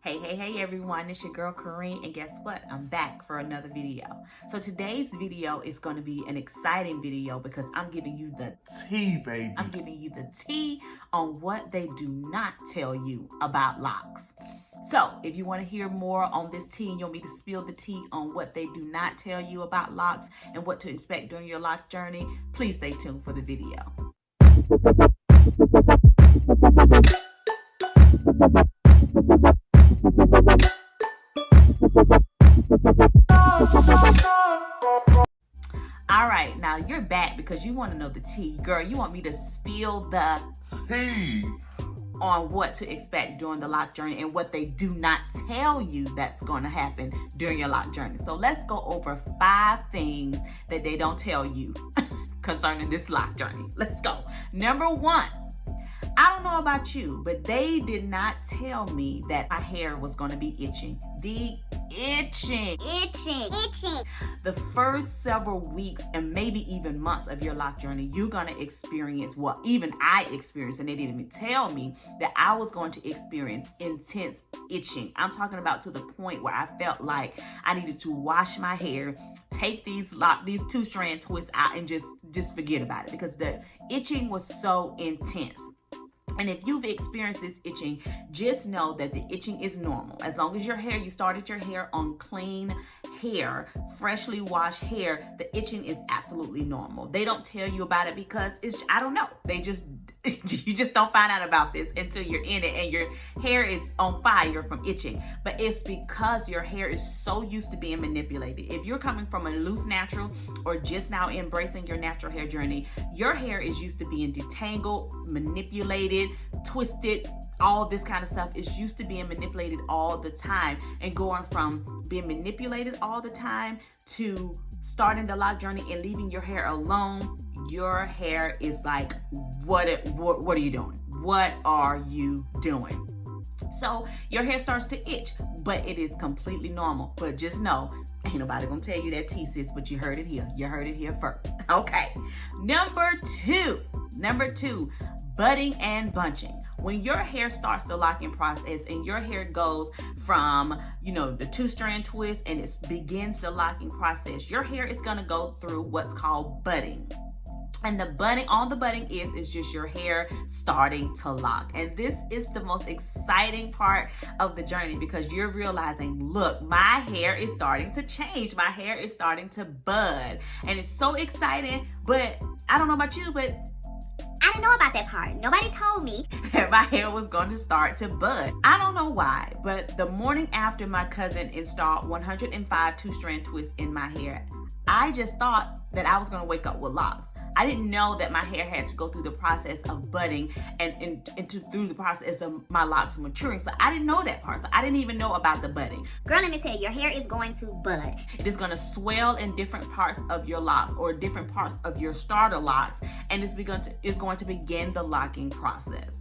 Hey everyone, it's your girl Corrine, and guess what? I'm back for another video. So today's video is going to be an exciting video because I'm giving you the tea, baby. I'm giving you the tea on what they do not tell you about locks. So if you want to hear more on this tea and you want me to spill the tea on what they do not tell you about locks and what to expect during your lock journey, please stay tuned for the video. All right, now you're back because you want to know the tea. Girl, you want me to spill the tea on what to expect during the lock journey and what they do not tell you that's going to happen during your lock journey. So let's go over 5 things that they don't tell you concerning this lock journey. Let's go. Number 1. I don't know about you, but they did not tell me that my hair was going to be itching. The itching. The first several weeks and maybe even months of your lock journey, you're going to experience what even I experienced, and they didn't even tell me that I was going to experience intense itching. I'm talking about to the point where I felt like I needed to wash my hair, take these 2-strand twists out, and just forget about it because the itching was so intense. And if you've experienced this itching, just know that the itching is normal. As long as you started your hair on clean hair, freshly washed hair, the itching is absolutely normal. They don't tell you about it because I don't know. You just don't find out about this until you're in it and your hair is on fire from itching. But it's because your hair is so used to being manipulated. If you're coming from a loose natural or just now embracing your natural hair journey, your hair is used to being detangled, manipulated, twisted, all this kind of stuff is used to being manipulated all the time. And going from being manipulated all the time to starting the lock journey and leaving your hair alone, your hair is like, what are you doing? What are you doing? So your hair starts to itch, but it is completely normal. But just know, ain't nobody gonna tell you that tea, sis, but you heard it here. You heard it here first. Okay. Number two, budding and bunching. When your hair starts the locking process and your hair goes from, the 2-strand twist and it begins the locking process, your hair is gonna go through what's called budding. And all the budding is just your hair starting to lock. And this is the most exciting part of the journey because you're realizing, look, my hair is starting to change. My hair is starting to bud. And it's so exciting, but I don't know about you, but I didn't know about that part. Nobody told me that my hair was going to start to bud. I don't know why, but the morning after my cousin installed 105 2-strand twists in my hair, I just thought that I was going to wake up with locks. I didn't know that my hair had to go through the process of budding and through the process of my locks maturing. So I didn't know that part. So I didn't even know about the budding. Girl, let me tell you, your hair is going to bud. It is going to swell in different parts of your locks or different parts of your starter locks, and it's going to begin the locking process.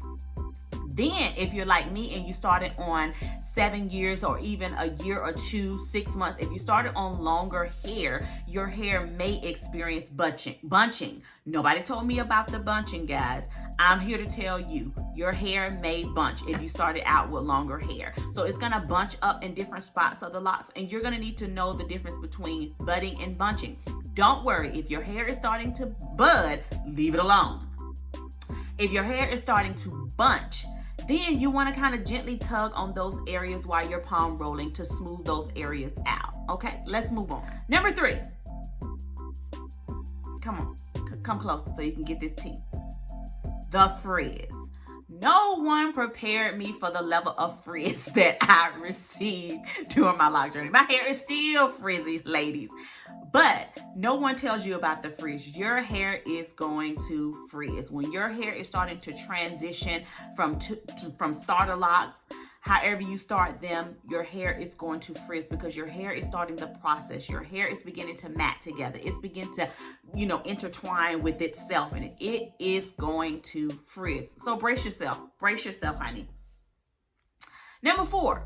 Then, if you're like me and you started on 7 years or even a year or 2, 6 months, if you started on longer hair, your hair may experience bunching. Nobody told me about the bunching, guys. I'm here to tell you, your hair may bunch if you started out with longer hair. So it's gonna bunch up in different spots of the locks, and you're gonna need to know the difference between budding and bunching. Don't worry, if your hair is starting to bud, leave it alone. If your hair is starting to bunch, then you want to kind of gently tug on those areas while you're palm rolling to smooth those areas out. Okay, let's move on. Number 3. Come closer so you can get this tea. The frizz. No one prepared me for the level of frizz that I received during my lock journey. My hair is still frizzy, ladies. But no one tells you about the frizz. Your hair is going to frizz. When your hair is starting to transition from starter locks, however you start them, your hair is going to frizz because your hair is starting the process. Your hair is beginning to mat together. It's beginning to, intertwine with itself, and it is going to frizz. So brace yourself. Brace yourself, honey. Number 4.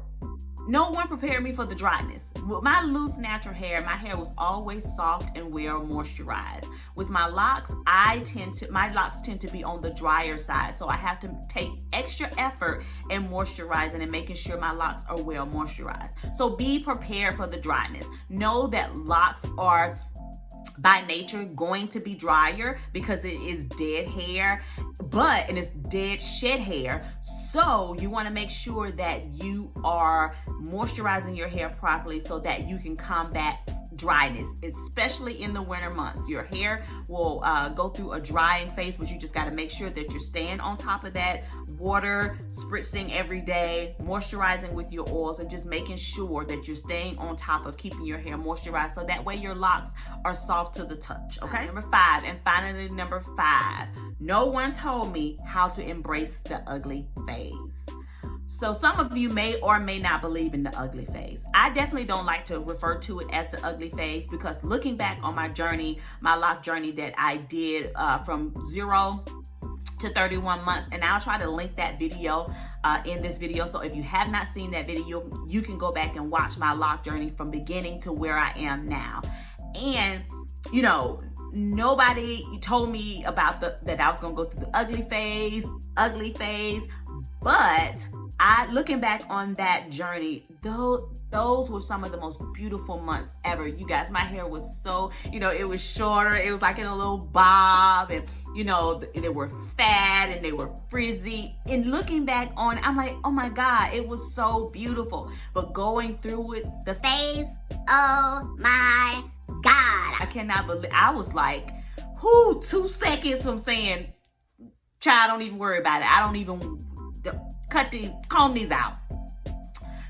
No one prepared me for the dryness. With my loose natural hair, my hair was always soft and well moisturized. With my locks, my locks tend to be on the drier side, so I have to take extra effort in moisturizing and making sure my locks are well moisturized. So be prepared for the dryness. Know that locks are by nature going to be drier because it is dead hair, and it's dead shed hair. So you want to make sure that you are moisturizing your hair properly so that you can combat dryness, especially in the winter months. Your hair will go through a drying phase, but you just got to make sure that you're staying on top of that. Water spritzing every day, moisturizing with your oils, and just making sure that you're staying on top of keeping your hair moisturized so that way your locks are soft to the touch. Okay, number 5, and finally number 5, no one told me how to embrace the ugly phase. So some of you may or may not believe in the ugly phase. I definitely don't like to refer to it as the ugly phase because looking back on my journey, my lock journey that I did from 0 to 31 months, and I'll try to link that video in this video. So if you have not seen that video, you can go back and watch my lock journey from beginning to where I am now. And you know, nobody told me about that I was gonna go through the ugly phase, but looking back on that journey, those were some of the most beautiful months ever. You guys, my hair was so, it was shorter. It was like in a little bob, and they were fat and they were frizzy. And looking back on it, I'm like, oh my God, it was so beautiful. But going through it, the phase, oh my God. I cannot believe, I was like, 2 seconds from saying, child, don't even worry about it. I don't even comb these out,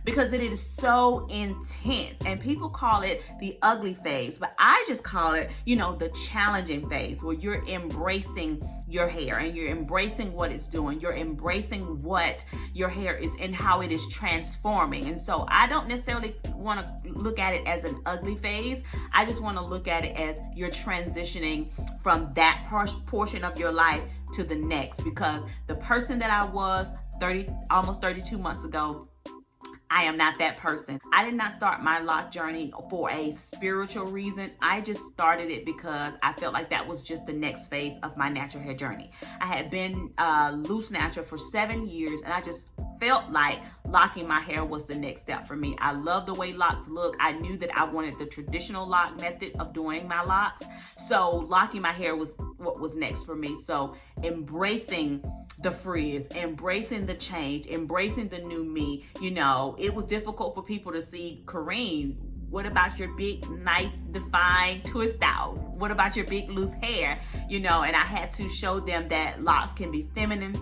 because it is so intense. And people call it the ugly phase, but I just call it, the challenging phase, where you're embracing your hair and you're embracing what it's doing. You're embracing what your hair is and how it is transforming. And so I don't necessarily want to look at it as an ugly phase. I just want to look at it as you're transitioning from that portion of your life to the next, because the person that I was almost 32 months ago, I am not that person. I did not start my lock journey for a spiritual reason. I just started it because I felt like that was just the next phase of my natural hair journey. I had been loose natural for 7 years, and I just felt like locking my hair was the next step for me. I love the way locks look. I knew that I wanted the traditional lock method of doing my locks. So locking my hair was what was next for me. So embracing the frizz, embracing the change, embracing the new me. It was difficult for people to see, Kareem, what about your big, nice, defined twist out? What about your big, loose hair? And I had to show them that locks can be feminine,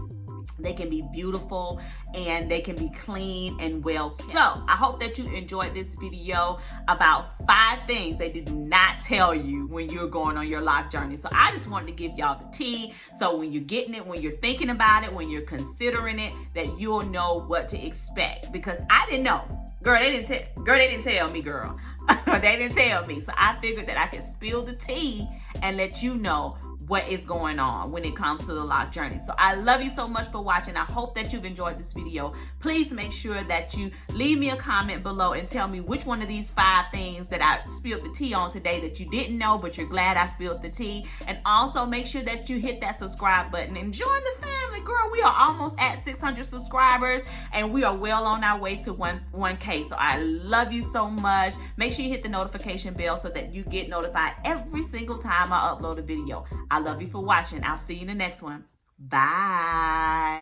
they can be beautiful, and they can be clean and well kept. So I hope that you enjoyed this video about 5 things they do not tell you when you're going on your lock journey. So I just wanted to give y'all the tea, so when you're getting it, when you're thinking about it, when you're considering it, that you'll know what to expect. Because I didn't know. Girl, they didn't tell me, girl. They didn't tell me. So I figured that I could spill the tea and let you know what is going on when it comes to the lock journey. So I love you so much for watching. I hope that you've enjoyed this video. Please make sure that you leave me a comment below and tell me which one of these 5 things that I spilled the tea on today that you didn't know, but you're glad I spilled the tea. And also make sure that you hit that subscribe button and join the family. Girl, we are almost at 600 subscribers, and we are well on our way to 1K. So I love you so much. Make sure you hit the notification bell so that you get notified every single time I upload a video. I love you for watching. I'll see you in the next one. Bye.